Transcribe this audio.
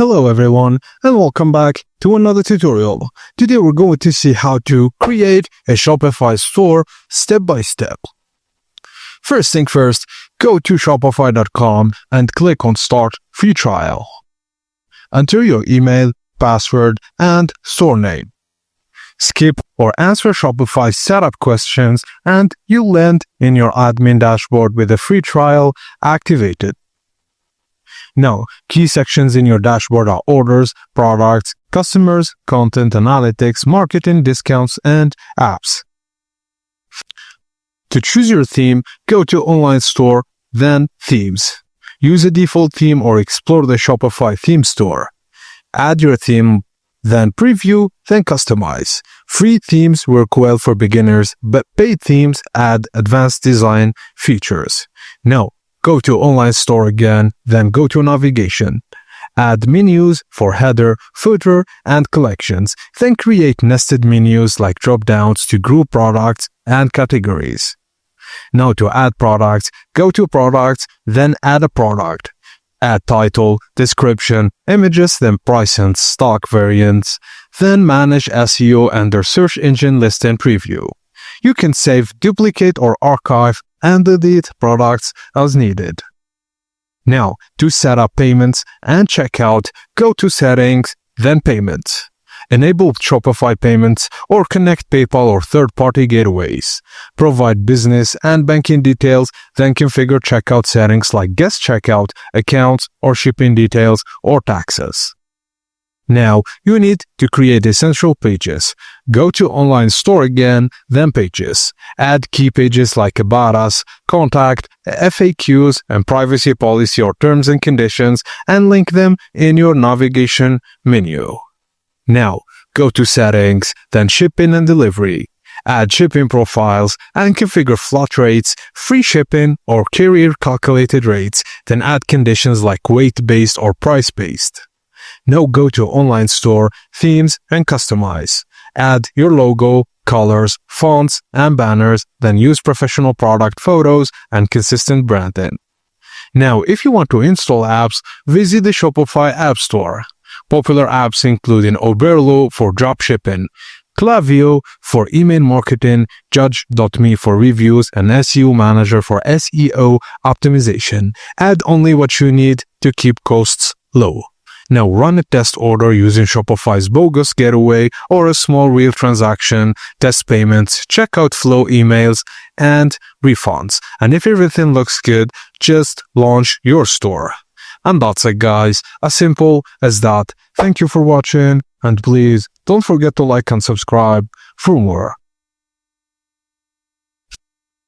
Hello everyone and welcome back to another tutorial. Today we're going to see how to create a Shopify store step by step. First thing first, go to shopify.com and click on Start Free Trial. Enter your email, password, and store name. Skip or answer Shopify setup questions and you'll land in your admin dashboard with a free trial activated. Now, key sections in your dashboard are orders, products, customers, content analytics, marketing, discounts, and apps. To choose your theme, go to Online Store, then Themes. Use a default theme or explore the Shopify theme store. Add your theme, then Preview, then Customize. Free themes work well for beginners, but paid themes add advanced design features. Now, go to Online Store again, then go to Navigation. Add menus for header, footer, and collections. Then create nested menus like drop-downs to group products and categories. Now to add products, go to Products, then Add a product. Add title, description, images, then price and stock variants. Then manage SEO under Search Engine List and Preview. You can save, duplicate, or archive and delete products as needed. Now, to set up payments and checkout, go to Settings, then Payments. Enable Shopify payments or connect PayPal or third-party gateways. Provide business and banking details, then configure checkout settings like guest checkout, accounts, or shipping details or taxes. Now, you need to create essential pages. Go to Online Store again, then Pages. Add key pages like About Us, Contact, FAQs, and Privacy Policy or Terms and Conditions, and link them in your navigation menu. Now, go to Settings, then Shipping and Delivery. Add shipping profiles and configure flat rates, free shipping, or carrier calculated rates, then add conditions like weight-based or price-based. Now go to Online Store, Themes, and Customize. Add your logo, colors, fonts, and banners, then use professional product photos and consistent branding. Now, if you want to install apps, visit the Shopify App Store. Popular apps include Oberlo for dropshipping, Klaviyo for email marketing, Judge.me for reviews, and SEO Manager for SEO optimization. Add only what you need to keep costs low. Now run a test order using Shopify's bogus gateway or a small real transaction, test payments, checkout flow emails, and refunds. And if everything looks good, just launch your store. And that's it, guys. As simple as that. Thank you for watching, and please don't forget to like and subscribe for more.